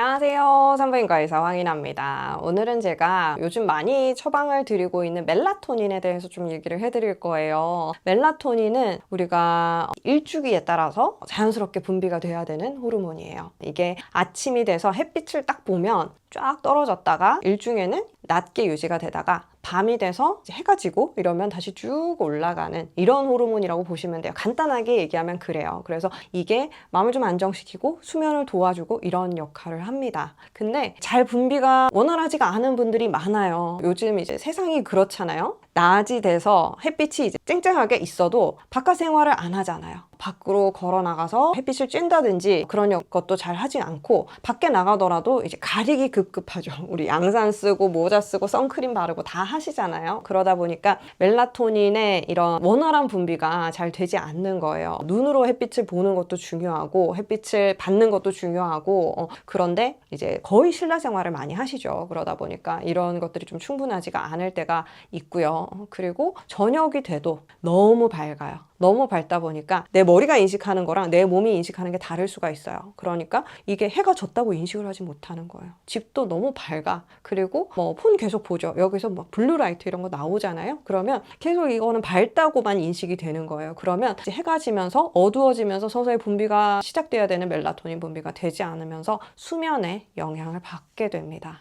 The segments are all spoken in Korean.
안녕하세요. 산부인과 의사 황인아입니다. 오늘은 제가 요즘 많이 처방을 드리고 있는 멜라토닌에 대해서 좀 얘기를 해드릴 거예요. 멜라토닌은 우리가 일주기에 따라서 자연스럽게 분비가 돼야 되는 호르몬이에요. 이게 아침이 돼서 햇빛을 딱 보면 쫙 떨어졌다가 일중에는 낮게 유지가 되다가 밤이 돼서 이제 해가 지고 이러면 다시 쭉 올라가는 이런 호르몬이라고 보시면 돼요. 간단하게 얘기하면 그래요. 그래서 이게 마음을 좀 안정시키고 수면을 도와주고 이런 역할을 합니다. 근데 잘 분비가 원활하지가 않은 분들이 많아요. 요즘 이제 세상이 그렇잖아요. 낮이 돼서 햇빛이 이제 쨍쨍하게 있어도 바깥 생활을 안 하잖아요. 밖으로 걸어 나가서 햇빛을 쬐다든지 그런 것도 잘 하지 않고 밖에 나가더라도 이제 가리기 급급하죠. 우리 양산 쓰고 모자 쓰고 선크림 바르고 다 하시잖아요. 그러다 보니까 멜라토닌의 이런 원활한 분비가 잘 되지 않는 거예요. 눈으로 햇빛을 보는 것도 중요하고 햇빛을 받는 것도 중요하고 그런데 이제 거의 실내 생활을 많이 하시죠. 그러다 보니까 이런 것들이 좀 충분하지가 않을 때가 있고요. 그리고 저녁이 돼도 너무 밝아요. 너무 밝다 보니까 내 머리가 인식하는 거랑 내 몸이 인식하는 게 다를 수가 있어요. 그러니까 이게 해가 졌다고 인식을 하지 못하는 거예요. 집도 너무 밝아. 그리고 뭐 폰 계속 보죠. 여기서 뭐 블루라이트 이런 거 나오잖아요. 그러면 계속 이거는 밝다고만 인식이 되는 거예요. 그러면 이제 해가 지면서 어두워지면서 서서히 분비가 시작돼야 되는 멜라토닌 분비가 되지 않으면서 수면에 영향을 받게 됩니다.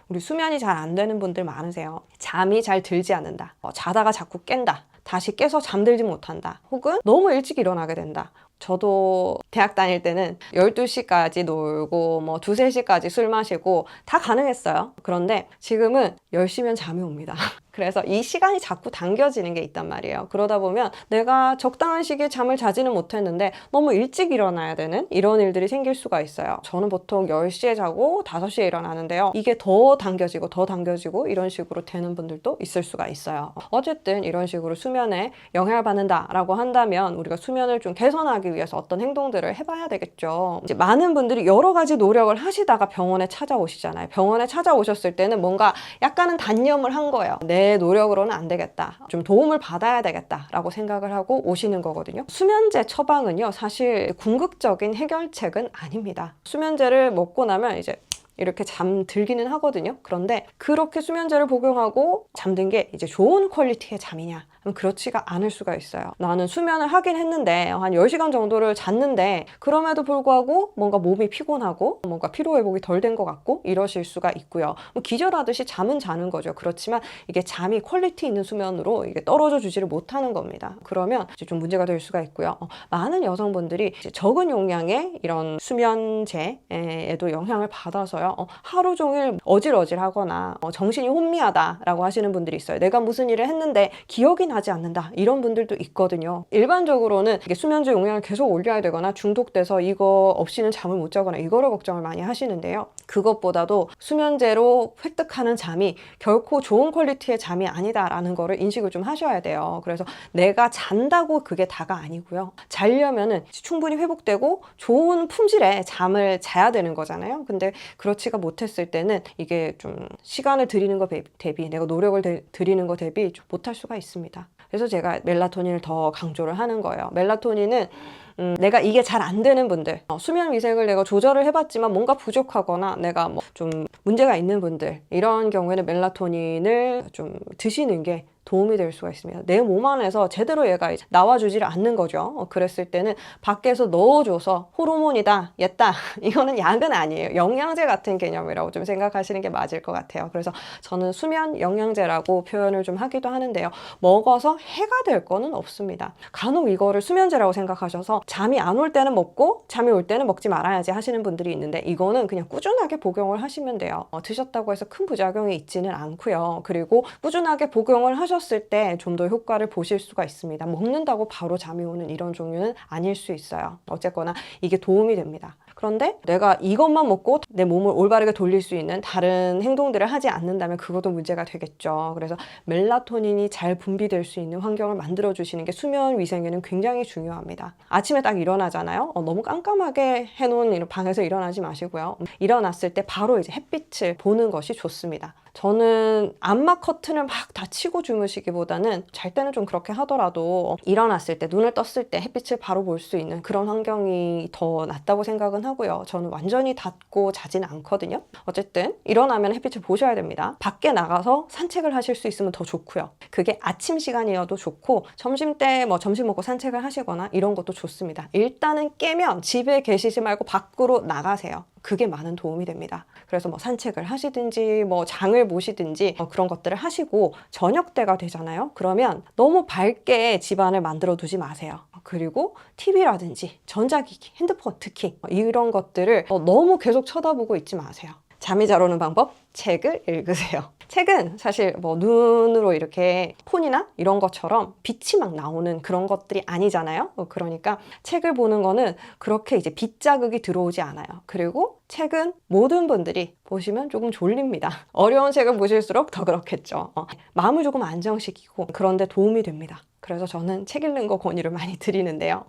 우리 수면이 잘 안 되는 분들 많으세요. 잠이 잘 들지 않는다. 자다가 자꾸 깬다. 다시 깨서 잠들지 못한다. 혹은 너무 일찍 일어나게 된다. 저도 대학 다닐 때는 12시까지 놀고 뭐 2, 3시까지 술 마시고 다 가능했어요. 그런데 지금은 10시면 잠이 옵니다. 그래서 이 시간이 자꾸 당겨지는 게 있단 말이에요. 그러다 보면 내가 적당한 시기에 잠을 자지는 못했는데 너무 일찍 일어나야 되는 이런 일들이 생길 수가 있어요. 저는 보통 10시에 자고 5시에 일어나는데요. 이게 더 당겨지고 이런 식으로 되는 분들도 있을 수가 있어요. 어쨌든 이런 식으로 수면에 영향을 받는다라고 한다면 우리가 수면을 좀 개선하기 위해서 어떤 행동들을 해봐야 되겠죠. 이제 많은 분들이 여러 가지 노력을 하시다가 병원에 찾아오시잖아요. 병원에 찾아오셨을 때는 뭔가 약간은 단념을 한 거예요. 내 노력으로는 안 되겠다. 좀 도움을 받아야 되겠다 라고 생각을 하고 오시는 거거든요. 수면제 처방은요, 사실 궁극적인 해결책은 아닙니다. 수면제를 먹고 나면 이제 이렇게 잠들기는 하거든요. 그런데 그렇게 수면제를 복용하고 잠든 게 이제 좋은 퀄리티의 잠이냐? 그렇지가 않을 수가 있어요. 나는 수면을 하긴 했는데 한 10시간 정도를 잤는데 그럼에도 불구하고 뭔가 몸이 피곤하고 뭔가 피로회복이 덜 된 것 같고 이러실 수가 있고요. 뭐 기절하듯이 잠은 자는 거죠. 그렇지만 이게 잠이 퀄리티 있는 수면으로 이게 떨어져 주지를 못하는 겁니다. 그러면 이제 좀 문제가 될 수가 있고요. 많은 여성분들이 이제 적은 용량의 이런 수면제에도 영향을 받아서요. 하루 종일 어질어질하거나 정신이 혼미하다라고 하시는 분들이 있어요. 내가 무슨 일을 했는데 기억이 나지 않는다. 이런 분들도 있거든요. 일반적으로는 이게 수면제 용량을 계속 올려야 되거나 중독돼서 이거 없이는 잠을 못 자거나 이거를 걱정을 많이 하시는데요. 그것보다도 수면제로 획득하는 잠이 결코 좋은 퀄리티의 잠이 아니다라는 거를 인식을 좀 하셔야 돼요. 그래서 내가 잔다고 그게 다가 아니고요. 자려면은 충분히 회복되고 좋은 품질의 잠을 자야 되는 거잖아요. 근데 그렇지가 못했을 때는 이게 좀 시간을 들이는 거 대비 내가 노력을 들이는 거 대비 좀 못할 수가 있습니다. 그래서 제가 멜라토닌을 더 강조를 하는 거예요. 멜라토닌은 내가 이게 잘 안 되는 분들, 수면 위생을 내가 조절을 해봤지만 뭔가 부족하거나 내가 뭐 좀 문제가 있는 분들, 이런 경우에는 멜라토닌을 좀 드시는 게 도움이 될 수가 있습니다. 내 몸 안에서 제대로 얘가 이제 나와주지를 않는 거죠. 그랬을 때는 밖에서 넣어줘서 호르몬이다, 얘다, 이거는 약은 아니에요. 영양제 같은 개념이라고 좀 생각하시는 게 맞을 것 같아요. 그래서 저는 수면 영양제라고 표현을 좀 하기도 하는데요. 먹어서 해가 될 거는 없습니다. 간혹 이거를 수면제라고 생각하셔서 잠이 안 올 때는 먹고 잠이 올 때는 먹지 말아야지 하시는 분들이 있는데 이거는 그냥 꾸준하게 복용을 하시면 돼요. 드셨다고 해서 큰 부작용이 있지는 않고요. 그리고 꾸준하게 복용을 하셨을 때 좀 더 효과를 보실 수가 있습니다. 먹는다고 바로 잠이 오는 이런 종류는 아닐 수 있어요. 어쨌거나 이게 도움이 됩니다. 그런데 내가 이것만 먹고 내 몸을 올바르게 돌릴 수 있는 다른 행동들을 하지 않는다면 그것도 문제가 되겠죠. 그래서 멜라토닌이 잘 분비될 수 있는 환경을 만들어 주시는 게 수면 위생에는 굉장히 중요합니다. 아침에 딱 일어나잖아요. 너무 깜깜하게 해놓은 방에서 일어나지 마시고요. 일어났을 때 바로 이제 햇빛을 보는 것이 좋습니다. 저는 암막 커튼을 막 다 치고 주무시기보다는 잘 때는 좀 그렇게 하더라도 일어났을 때 눈을 떴을 때 햇빛을 바로 볼 수 있는 그런 환경이 더 낫다고 생각은 하고요. 저는 완전히 닫고 자지는 않거든요. 어쨌든 일어나면 햇빛을 보셔야 됩니다. 밖에 나가서 산책을 하실 수 있으면 더 좋고요. 그게 아침 시간이어도 좋고 점심 때 뭐 점심 먹고 산책을 하시거나 이런 것도 좋습니다. 일단은 깨면 집에 계시지 말고 밖으로 나가세요. 그게 많은 도움이 됩니다. 그래서 뭐 산책을 하시든지 뭐 장을 보시든지 그런 것들을 하시고 저녁 때가 되잖아요. 그러면 너무 밝게 집안을 만들어 두지 마세요. 그리고 TV라든지 전자기기, 핸드폰 특히 이런 것들을 너무 계속 쳐다보고 있지 마세요. 잠이 잘 오는 방법, 책을 읽으세요. 책은 사실 뭐 눈으로 이렇게 폰이나 이런 것처럼 빛이 막 나오는 그런 것들이 아니잖아요. 그러니까 책을 보는 거는 그렇게 이제 빛 자극이 들어오지 않아요. 그리고 책은 모든 분들이 보시면 조금 졸립니다. 어려운 책을 보실수록 더 그렇겠죠. 마음을 조금 안정시키고 그런데 도움이 됩니다. 그래서 저는 책 읽는 거 권유를 많이 드리는데요.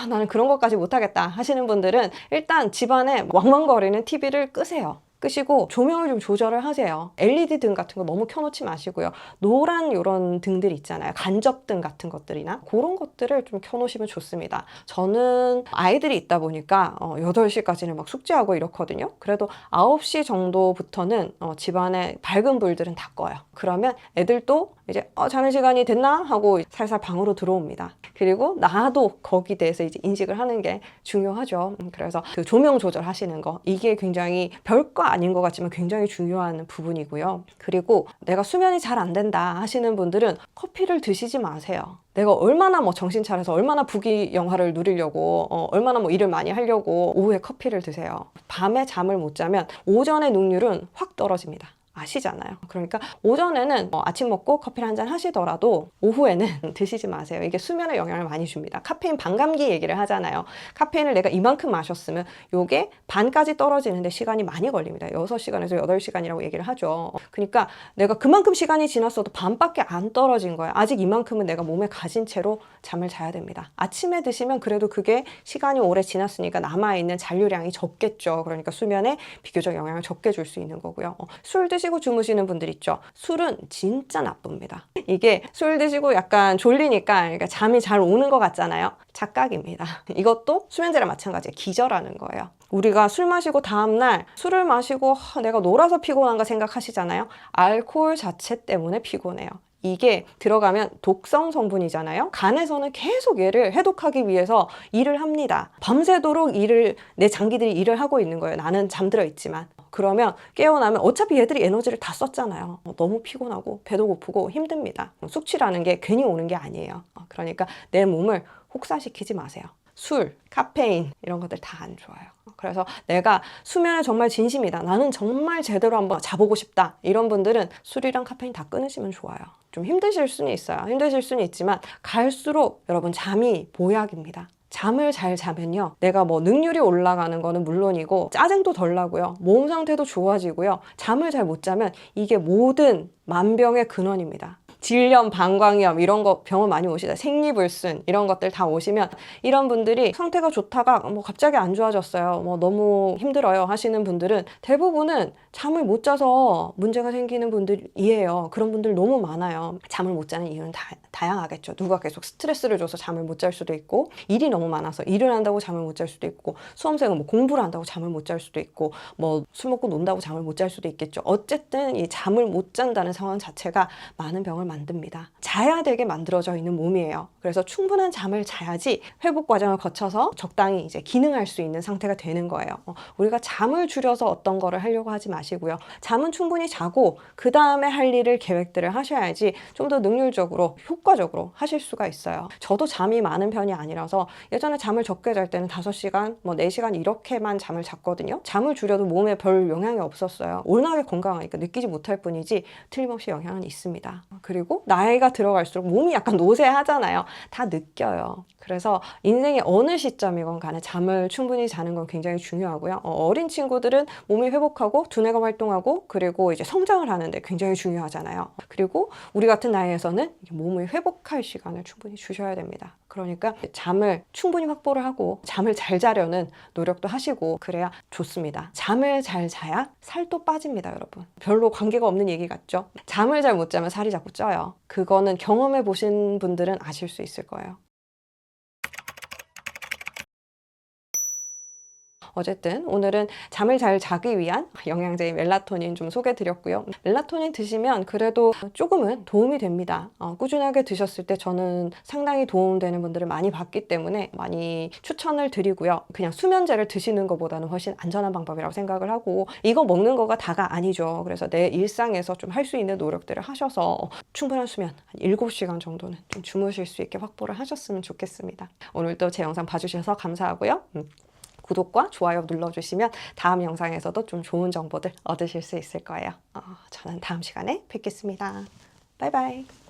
나는 그런 것까지 못하겠다 하시는 분들은 일단 집안에 왕왕거리는 TV를 끄세요. 끄시고 조명을 좀 조절을 하세요. LED 등 같은 거 너무 켜놓지 마시고요. 노란 이런 등들 있잖아요. 간접등 같은 것들이나 그런 것들을 좀 켜놓으시면 좋습니다. 저는 아이들이 있다 보니까 8시까지는 막 숙제하고 이렇거든요. 그래도 9시 정도부터는 집안에 밝은 불들은 다 꺼요. 그러면 애들도 이제 자는 시간이 됐나? 하고 살살 방으로 들어옵니다. 그리고 나도 거기에 대해서 이제 인식을 하는 게 중요하죠. 그래서 그 조명 조절하시는 거 이게 굉장히 별거 아닌 것 같지만 굉장히 중요한 부분이고요. 그리고 내가 수면이 잘 안 된다 하시는 분들은 커피를 드시지 마세요. 내가 얼마나 뭐 정신 차려서 얼마나 부귀 영화를 누리려고 얼마나 뭐 일을 많이 하려고 오후에 커피를 드세요. 밤에 잠을 못 자면 오전의 능률은 확 떨어집니다. 아시잖아요. 그러니까 오전에는 아침 먹고 커피를 한잔 하시더라도 오후에는 드시지 마세요. 이게 수면에 영향을 많이 줍니다. 카페인 반감기 얘기를 하잖아요. 카페인을 내가 이만큼 마셨으면 이게 반까지 떨어지는데 시간이 많이 걸립니다. 6시간에서 8시간이라고 얘기를 하죠. 그러니까 내가 그만큼 시간이 지났어도 반밖에 안 떨어진 거예요. 아직 이만큼은 내가 몸에 가진 채로 잠을 자야 됩니다. 아침에 드시면 그래도 그게 시간이 오래 지났으니까 남아있는 잔류량이 적겠죠. 그러니까 수면에 비교적 영향을 적게 줄 수 있는 거고요. 술 드시고 주무시는 분들 있죠. 술은 진짜 나쁩니다. 이게 술 드시고 약간 졸리니까 그러니까 잠이 잘 오는 것 같잖아요. 착각입니다. 이것도 수면제랑 마찬가지예요. 기절하는 거예요. 우리가 술 마시고 다음날 술을 마시고 내가 놀아서 피곤한가 생각하시잖아요. 알코올 자체 때문에 피곤해요. 이게 들어가면 독성 성분이잖아요. 간에서는 계속 얘를 해독하기 위해서 일을 합니다. 밤새도록 내 장기들이 일을 하고 있는 거예요. 나는 잠들어 있지만. 그러면 깨어나면 어차피 얘들이 에너지를 다 썼잖아요. 너무 피곤하고 배도 고프고 힘듭니다. 숙취라는 게 괜히 오는 게 아니에요. 그러니까 내 몸을 혹사시키지 마세요. 술, 카페인 이런 것들 다 안 좋아요. 그래서 내가 수면에 정말 진심이다. 나는 정말 제대로 한번 자보고 싶다. 이런 분들은 술이랑 카페인 다 끊으시면 좋아요. 좀 힘드실 수는 있어요. 힘드실 수는 있지만 갈수록 여러분 잠이 보약입니다. 잠을 잘 자면요. 내가 뭐 능률이 올라가는 거는 물론이고 짜증도 덜 나고요. 몸 상태도 좋아지고요. 잠을 잘 못 자면 이게 모든 만병의 근원입니다. 질염, 방광염 이런 거 병원 많이 오시다. 생리불순 이런 것들 다 오시면 이런 분들이 상태가 좋다가 뭐 갑자기 안 좋아졌어요. 뭐 너무 힘들어요 하시는 분들은 대부분은 잠을 못 자서 문제가 생기는 분들이에요. 그런 분들 너무 많아요. 잠을 못 자는 이유는 다양하겠죠. 누가 계속 스트레스를 줘서 잠을 못 잘 수도 있고 일이 너무 많아서 일을 한다고 잠을 못 잘 수도 있고 수험생은 뭐 공부를 한다고 잠을 못 잘 수도 있고 뭐 술 먹고 논다고 잠을 못 잘 수도 있겠죠. 어쨌든 이 잠을 못 잔다는 상황 자체가 많은 병을 만듭니다. 자야 되게 만들어져 있는 몸이에요. 그래서 충분한 잠을 자야지 회복 과정을 거쳐서 적당히 이제 기능할 수 있는 상태가 되는 거예요. 우리가 잠을 줄여서 어떤 거를 하려고 하지 마시고요. 잠은 충분히 자고 그 다음에 할 일을 계획들을 하셔야지 좀 더 능률적으로 효과적으로 하실 수가 있어요. 저도 잠이 많은 편이 아니라서 예전에 잠을 적게 잘 때는 5시간, 뭐 4시간 이렇게만 잠을 잤거든요. 잠을 줄여도 몸에 별 영향이 없었어요. 워낙에 건강하니까 느끼지 못할 뿐이지 틀림없이 영향은 있습니다. 그리고 그리고 나이가 들어갈수록 몸이 약간 노쇠하잖아요. 다 느껴요. 그래서 인생의 어느 시점이건 간에 잠을 충분히 자는 건 굉장히 중요하고요. 어린 친구들은 몸이 회복하고 두뇌가 활동하고 그리고 이제 성장을 하는데 굉장히 중요하잖아요. 그리고 우리 같은 나이에서는 몸을 회복할 시간을 충분히 주셔야 됩니다. 그러니까 잠을 충분히 확보를 하고 잠을 잘 자려는 노력도 하시고 그래야 좋습니다. 잠을 잘 자야 살도 빠집니다, 여러분. 별로 관계가 없는 얘기 같죠? 잠을 잘 못 자면 살이 자꾸 쪄요. 그거는 경험해 보신 분들은 아실 수 있을 거예요. 어쨌든 오늘은 잠을 잘 자기 위한 영양제인 멜라토닌 좀 소개해 드렸고요. 멜라토닌 드시면 그래도 조금은 도움이 됩니다. 꾸준하게 드셨을 때 저는 상당히 도움되는 분들을 많이 봤기 때문에 많이 추천을 드리고요. 그냥 수면제를 드시는 것보다는 훨씬 안전한 방법이라고 생각을 하고 이거 먹는 거가 다가 아니죠. 그래서 내 일상에서 좀 할 수 있는 노력들을 하셔서 충분한 수면 한 7시간 정도는 좀 주무실 수 있게 확보를 하셨으면 좋겠습니다. 오늘도 제 영상 봐주셔서 감사하고요. 구독과 좋아요 눌러주시면 다음 영상에서도 좀 좋은 정보들 얻으실 수 있을 거예요. 저는 다음 시간에 뵙겠습니다. 바이바이.